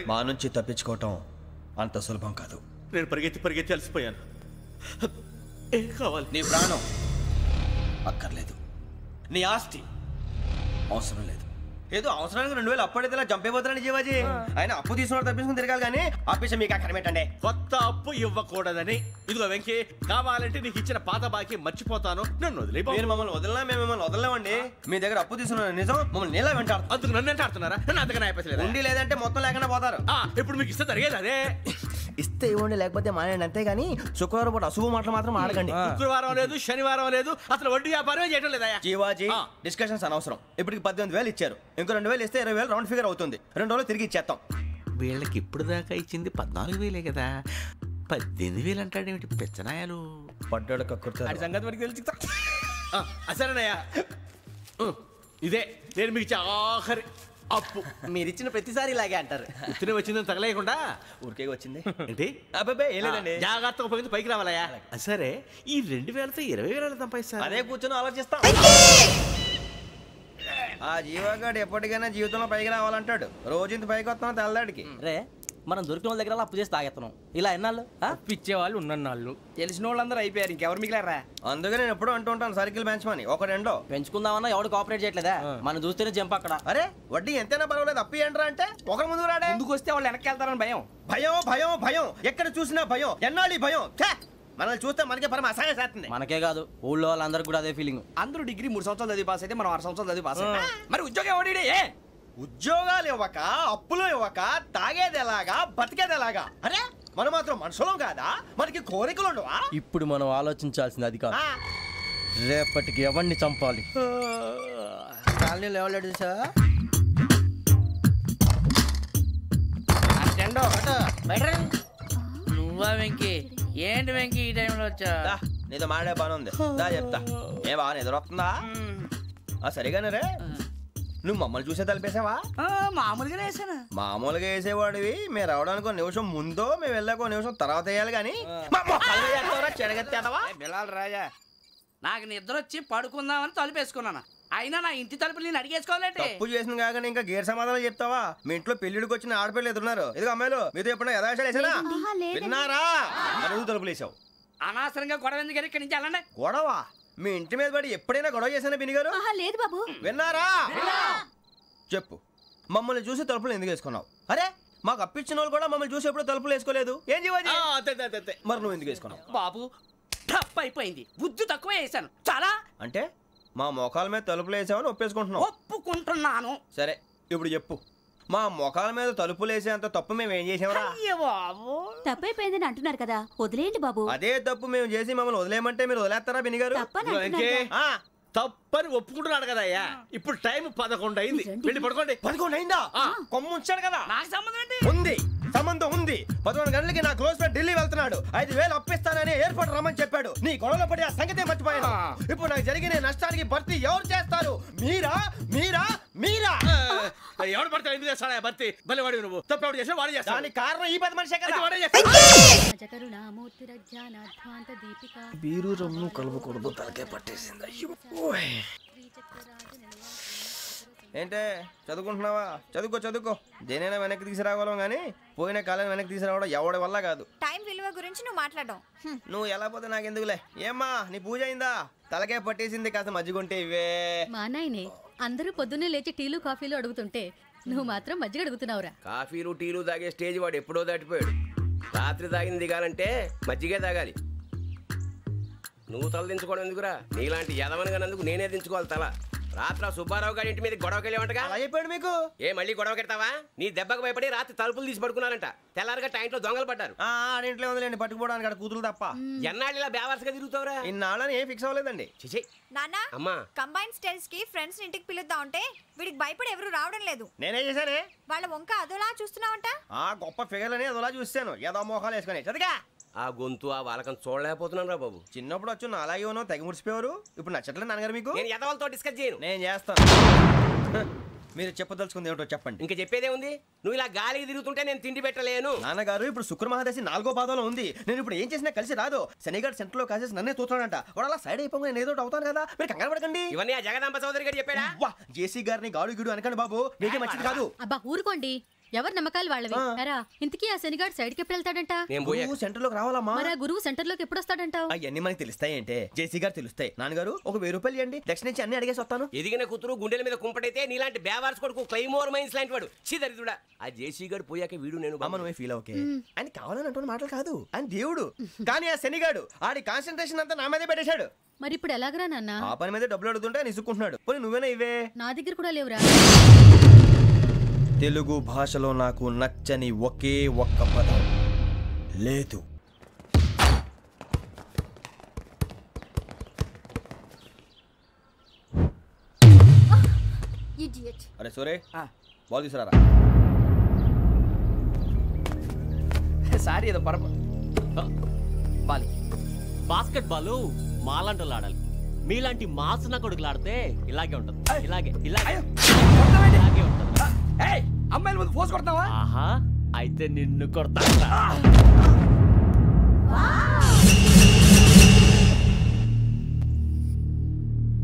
మా నుంచి తప్పించుకోవటం అంత సులభం కాదు. నేను పరిగెత్తి అలసిపోయాను. ఏం కావాలి? నీ ప్రాణం అక్కర్లేదు, నీ ఆస్తి అవసరం లేదు. ఏదో అవసరానికి 2000 అప్పుడైతే చంపేపోతారని జీవాజీ. ఆయన అప్పు తీసుకున్న తప్పించుకుని తిరగాలి కానీ ఆపేసి మీకు అక్కడ పెట్టండి. కొత్త అప్పు ఇవ్వకూడదని. ఇదిగో వెంకీ, కావాలంటే నీకు ఇచ్చిన పాత బాకీ మర్చిపోతాను, నన్ను వదిలే. మీరు మమ్మల్ని వదలనా? మేము మిమ్మల్ని వదలలేమండి. మీ దగ్గర అప్పు తీసుకున్న నిజం మమ్మల్ని నీలా వెంటాడు. అందుకు నన్ను వెంటాడుతున్నారా? నన్ను అంతగా అయిపోలేదు. ఉండి లేదంటే మొత్తం లేకుండా పోతారు. ఇప్పుడు మీకు ఇస్తే జరిగేది అదే. ఇస్తే ఇవ్వండి, లేకపోతే మానేయండి, అంతేగాని శుక్రవారం పూట అశుభ మాటలు మాత్రం ఆడకండి. శుక్రవారం లేదు, శనివారం లేదు, అసలు వడ్డీ వ్యాపారం చేయడం లేదా? జీవాజీ, డిస్కషన్స్ అనవసరం. ఇప్పటికి 18,000 ఇచ్చారు, ఇంకో 2,000 ఇస్తే 20,000 రౌండ్ ఫిగర్ అవుతుంది. 2 రోజులు తిరిగి ఇచ్చేస్తాం. వీళ్ళకి ఇప్పుడు దాకా ఇచ్చింది 14,000 కదా, 18,000 అంటాడేమిటి పెచ్చనాయాలు? పడ్డాడు కక్కుర్తాడు. సంగతి వరకు తెలిసి సరేనయ్యా, ఇదే నేను మీకు ఇచ్చే ఆఖరి అప్పు. మీరిచ్చిన ప్రతిసారి ఇలాగే అంటారు. ఇతనే వచ్చిందని తగలేయకుండా ఊరికే వచ్చింది ఏంటి? అబ్బాయి ఏం లేదండి, జాగ్రత్తగా ఉపయోగించి పైకి రావాలయ్యా. సరే, ఈ 2,000తో 20,000 సంపాదిస్తారు. అదే కూర్చొని ఆలోచిస్తాం. ఆ జీవగాడు ఎప్పటికైనా జీవితంలో పైకి రావాలంటాడు. రోజు ఇంత పైకి వస్తాం తెల్లడికి. రే, మనం దొరికిన వాళ్ళ దగ్గర అప్పు చేసి తాగెత్తనం. ఇలా ఎన్నాళ్ళు పిచ్చేవాళ్ళు ఉన్నన్నాళ్ళు తెలిసిన వాళ్ళందరూ అయిపోయారు, ఇంకెవరు మిగిలారా? అందుకే నేను ఎప్పుడూ అంటూ ఉంటాను, సర్కిల్ బెంచ్ మని ఒక రెండో పెంచుకుందామన్నా ఎవడు కోఆపరేట్ చేయట్లేదా? మనం చూస్తేనే జంప్ అక్కడ. అరే వడ్డీ ఎంతైనా పర్వాలేదు, అప్పు ఏంట్రా అంటే ఒక ముందు రాడే. ముందుకు వస్తే వాళ్ళు వెనక్కి వెళ్తారని భయం. భయం భయం భయం, ఎక్కడ చూసినా భయం. ఎన్నాళ్ళు భయం? మనల్ని చూస్తే మనకే పరమ అసహాయం చేస్తుంది. మనకే కాదు, ఊళ్ళో వాళ్ళందరూ కూడా అదే ఫీలింగ్. అందరూ డిగ్రీ 3 సంవత్సరాలు చదివి పాస్ అయితే మనం 6 సంవత్సరాలు చదివి పాస్. మరి ఉద్యోగం ఎవడి? ఉద్యోగాలు ఇవ్వక, అప్పులు ఇవ్వక, తాగేది ఎలాగా, బతికేది ఎలాగా? అరే మనం మాత్రం మనుషులం కాదా? మనకి కోరికలు ఉండవా? ఇప్పుడు మనం ఆలోచించాల్సింది అది కాదు, రేపటికి ఎవరిని చంపాలి. కాలనీలో ఎవరు సార్? నువ్వా వెంకీ? ఏంటి వెంకీ ఈ టైంలో వచ్చా? నీతో మాడే పని ఉంది, దా చెప్తా. ఏ బాగా నిద్రొస్తుందా? సరిగానే రే, నువ్వు మమ్మల్ని చూసే తలిపేసావా? మామూలుగానే వేసాను. మామూలుగా వేసేవాడివి. మేము రావడానికి 1 నిమిషం ముందో, మేము వెళ్ళాక 1 నిమిషం తర్వాత వేయాలి కానీ రాజా. నాకు నిద్ర వచ్చి పడుకుందామని తలుపేసుకున్నాను. అయినా నా ఇంటి తలుపులు నేను అడిగేసుకోవాలంటే తప్పు చేసిన కాక ఇంకా గేర్ సమాధానం చెప్తావా? మీ ఇంట్లో పెళ్లిడికి వచ్చిన ఆడపిల్లలు ఎదురున్నారు. ఇదిగో అమ్మాయిలు, మీతో ఎప్పుడైనా యథాశాలు వేసానా? విన్నారా? తలుపులు వేసావు. అనవసరంగా గొడవ ఎందుకు? ఇక్కడి నుంచి వెళ్ళండి. గొడవ? మీ ఇంటి మీద పడి ఎప్పుడైనా గొడవ చేశానా బిని గారు? లేదు బాబు. విన్నారా? చెప్పు, మమ్మల్ని చూసి తలుపులు ఎందుకు వేసుకున్నావు? అరే మాకు అప్పించిన వాళ్ళు కూడా మమ్మల్ని చూసి ఎప్పుడు తలుపులు వేసుకోలేదు. ఏం చేయాలి? మరి నువ్వు ఎందుకు వేసుకున్నావు? బాబు టప్ అయిపోయింది, బుద్ధి తక్కువ వేసాను చాలా. అంటే మా మొఖాల మీద తలుపులు వేసామని ఒప్పేసుకుంటున్నావు? ఒప్పుకుంటున్నాను. సరే ఇప్పుడు చెప్పు, మా మొఖాల మీద తలుపులు వేసేంత తప్పు మేము ఏం చేసామరా? తప్పైపోయిందని అంటున్నారు కదా, వదిలేయండి బాబు. అదే తప్పు మేము చేసి మమ్మల్ని వదిలేయమంటే మీరు వదిలేస్తారా బిని గారు? తప్పని ఒప్పుకుంటున్నాడు కదా అయ్యా. ఇప్పుడు టైం 11 అయింది, వెళ్ళి పడుకోండి. 11 అయిందా? కొమ్ము ఉంచాడు కదా. నాకు సంబంధం ఏంటి? ఉంది, సంబంధం ఉంది. 11 గంటలకి నా క్లోజ్ ఫ్రెండ్ ఢిల్లీ వెళ్తున్నాడు. 5,000 అప్పిస్తానని ఎయిర్పోర్ట్ రమ్మని చెప్పాడు. నీ గొడవలో పడి ఆ సంగతే మర్చిపోయాను. ఇప్పుడు నాకు జరిగిన నష్టానికి భర్తీ ఎవరు చేస్తారు? మీరా మీరా మీరా? ఎవడు పడితే ఎందుకు చేస్తాడా భర్తీ? మళ్ళీ వాడి నువ్వు తప్పు ఎవడు చేసినా వాడు చేస్తాడు. దానికి కారణం ఈ 10 మనిషే కదా. బీరు రమ్ము కలవకూడదు, తలకే పట్టేసింది. ఏంటే చదువుకుంటున్నావా? చదువుకో దేనైనా వెనక్కి తీసుకురావాలం కానీ పోయిన కాలం వెనక్కి తీసుకురావడం ఎవడి వల్ల కాదు. టైం విలువ గురించి నువ్వు మాట్లాడడం నువ్వు ఎలా పోతే నాకు ఎందుకులే. ఏమ్మా నీ పూజ అయిందా? తలకే పట్టేసింది, కాస్త మజ్జిగుంటే ఇవే. మా నాయనే అందరూ పొద్దున్నే లేచి టీలు కాఫీలు అడుగుతుంటే నువ్వు మాత్రం మజ్జిగ అడుగుతున్నావురా. కాఫీలు టీలు తాగే స్టేజ్ వాడు ఎప్పుడో దాటిపోయాడు. రాత్రి తాగింది దిగాలంటే మజ్జిగే తాగాలి. నువ్వు తల దించుకోవడం ఎందుకురా? నీలాంటి యదవనగానందుకు నేనే దించుకోవాలి తల. రాత్రి సుబ్బారావు గారి ఇంటి మీద గొడవకి వెళ్ళేవంటగా. అలా చెప్పాడు మీకు? ఏ మళ్ళీ గొడవ కెడతావా? నీ దెబ్బకు భయపడి రాత్రి తలుపులు తీసి పడుకున్నారంట. తెల్లారగా టైంట్లో దొంగలు పడ్డారు. ఆడింట్లో ఉందిలేండి పట్టుకుపోవడానికి, అక్కడ కూతురు తప్ప. ఎన్నాళ్ళు ఇలా బేవర్స్గా తిరుగుతావురా? ఇన్నాళ్ళని ఏం ఫిక్స్ అవ్వలేదండి. చిచి నాన్న అమ్మా, కంబైన్ స్టైల్స్ కి ఫ్రెండ్స్ ఇంటికి పిలుద్దాం అంటే వీడికి భయపడి ఎవరు రావడం లేదు. నేనే చేశానే. వాళ్ళ వంక అదోలా చూస్తున్నావంట. గొప్ప ఫిగర్లని అదోలా చూస్తాను, ఏదో మోహాలు వేసుకొని. చదిగా ఆ గొంతు ఆ వాలకం చూడలేకపోతున్నాను రా బాబు. చిన్నప్పుడు వచ్చి నా అలాగే ఉన్నావు, తెగ ముడిచిపోయారు. ఇప్పుడు నచ్చట్లేదు నాన్నగారు మీకు? నేను యదవలతో డిస్కస్ చేయను. నేను చేస్తాను. మీరు చెప్పదలుచుకుంది ఏమిటో చెప్పండి. ఇంకా చెప్పేదే ఉంది. నువ్వు ఇలా గాలికి తిరుగుతుంటే నేను తిండి పెట్టలేను. నాన్నగారు ఇప్పుడు శుక్ర మహాదశి 4వ పాదంలో ఉంది. నేను ఇప్పుడు ఏం చేసినా కలిసి రాదు. శనిగారు సెంటర్ లో కాసేసి నన్నే చూస్తాడంట. వాడు అలా సైడ్ అయిపోయి నేను ఏదో అవుతాను కదా, మీరు కంగారు పడకండి. ఇవన్నీ ఆ జగదాంబ చౌదరి గారు చెప్పాడా? జేసీ గారిని గాడు గిడు అనకండి బాబు, మీకే మంచిది కాదు. అబ్బా ఊరుకోండి, ఎవరి నమ్మకాలు వాళ్ళవి. ఎరా ఇంతకీ ఆ శనిగాడు సైడ్కి ఎప్పుడు వెళ్తాడంట? గురువు సెంటర్ లోకి రావాలమ్మా. మరి ఆ గురువు సెంటర్ లోకి ఎప్పుడు వస్తాడంటావు? అవన్నీ మనకి తెలుస్తాయి అంటే జేసీ గారు తెలుస్తాయి. నాన్నగారు ఒక 1000 రూపాయలు ఇవ్వండి, దక్షిణ నుంచి అన్ని అడిగేసి వస్తాను. ఎదిగిన కూతురు గుండెల మీద కుంపటైతే నీలాంటి బేవార్స్ కొడుకు క్లైమోర్ మైన్స్ లాంటి వాడు దరిద్రుడా. ఆ జేసీ గారు పోయాక వీడు నేను అమ్మ నువ్వే ఫీల్ ఓకే. ఆయన కావాలని అంటున్న మాటలు కాదు, ఆయన దేవుడు. కానీ ఆ శనిగాడు ఆడి కాన్సన్ట్రేషన్ అంతా నా మీదే పెట్టేశాడు. మరి ఇప్పుడు ఎలాగరా నాన్న? ఆ పని మీద డబ్బులు అడుగుతుంటే నిసుకుంటున్నాడు. పోనీ నువ్వేనా ఇవే? నా దగ్గర కూడా లేవురా. తెలుగు భాషలో నాకు నచ్చని ఒకే ఒక్క పదం లేదు. అరే సోరే బాల్ తీసుకురారా. సారీ ఏదో బాలి బాస్కెట్ బాల్ మాలాంటి ఆడాలి. మీలాంటి మాసన కొడుకులు ఆడితే ఇలాగే ఉంటది. ఇలాగే ఇలాగే ఉంటది. అమ్మాయిల ముందు ఫోర్స్ కొడతావా? ఆహా, అయితే నిన్ను కొడతా.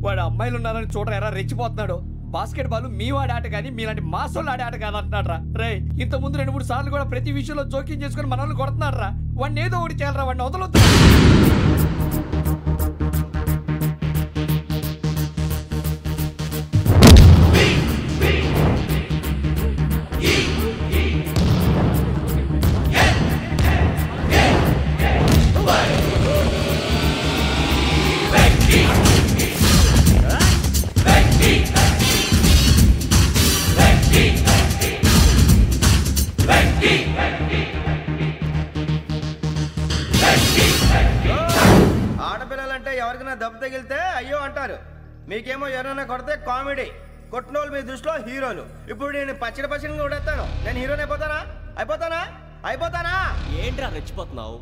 వాడు అమ్మాయిలు ఉన్నారని చూడరా ఎరా రెచ్చిపోతున్నాడు. బాస్కెట్ బాల్ మీ వాడి ఆట కానీ మీలాంటి మాసోళ్ళు ఆడే ఆట కాదంటున్నాడు రా. రే ఇంత ముందు 2-3 సార్లు కూడా ప్రతి విషయంలో జోక్యం చేసుకుని మన వాళ్ళు కొడుతున్నాడు రా. వాడిని ఏదో ఒకటి చేయాలరా, వాడిని వదలొద్దు. ఆడపిల్లలంటే ఎవరికైనా దెబ్బ తగిలితే అయ్యో అంటారు, మీకేమో ఎవరైనా కొడితే కామెడీ. కొట్టిన వాళ్ళు మీ దృష్టిలో హీరోలు. ఇప్పుడు నేను పచ్చడిగా కొడేస్తాను, నేను హీరోని అయిపోతానా? ఏంట్రా రెచ్చిపోతున్నావు?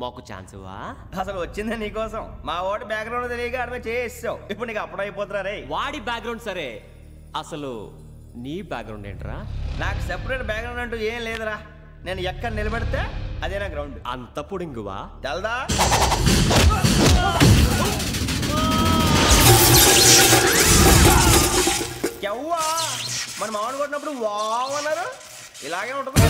మాకు ఛాన్స్ ఇవ్వా? అసలు వచ్చిందే నీకోసం. మా ఓటు బ్యాక్గ్రౌండ్ తెలియక ఆడమే చేసావు. ఇప్పుడు నీకు అప్పుడు అయిపోతున్నా రే. వాడి బ్యాక్గ్రౌండ్ సరే, అసలు నీ బ్యాక్గ్రౌండ్ ఏంట్రా? నాకు సెపరేట్ బ్యాక్గ్రౌండ్ అంటూ ఏం లేదురా. నేను ఎక్కడ నిలబెడితే అదే నా గ్రౌండ్. అంత పుడింగువా? తెల్దా? ఎవ్వా మన మామిడి కొట్టినప్పుడు వావ్ అన్నారు, ఇలాగే ఉంటుంది.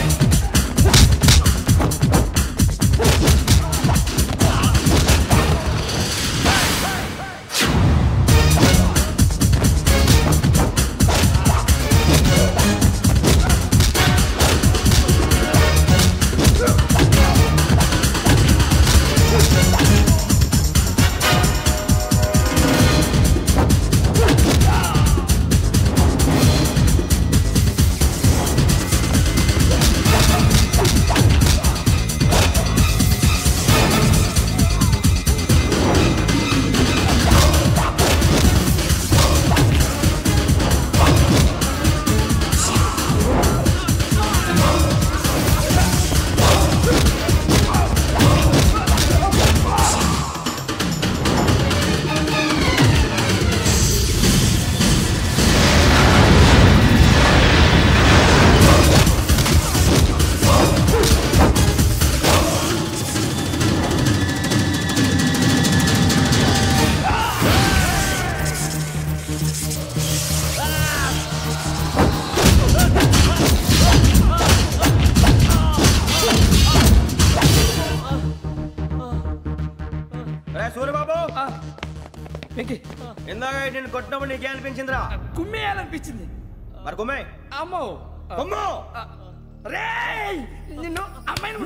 నేను కొట్టినప్పుడు నీకే అనిపించిందిరా? కుమ్మేయాలనిపించింది. మరి కుమ్మే. అమ్మో కుమ్ము. రేయ్ నిన్ను అమ్మాయిని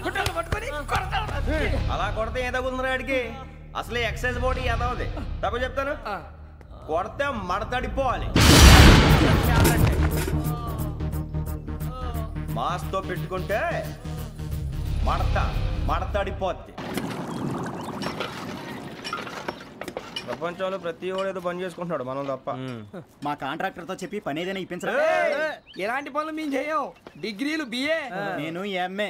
గుడ్డలు పట్టుకొని కొడతాను. అలా కొడితే ఏ తగులుందిరా ఆడికి? అసలే ఎక్సైజ్ బాడీ ఏదవుది. తప్ప చెప్తాను, కొడితే మడతడిపోవాలి. మాస్తో పెట్టుకుంటే మడతడిపోద్ది. ప్రపంచంలో ప్రతి వాడు ఏదో పని చేసుకుంటున్నాడు, మనం తప్ప. మా కాంట్రాక్టర్ తో చెప్పి పని ఏదైనా ఇప్పించరా? ఎలాంటి పనులు మేము చేయం. డిగ్రీలు బిఏ, నేను ఎంఏ.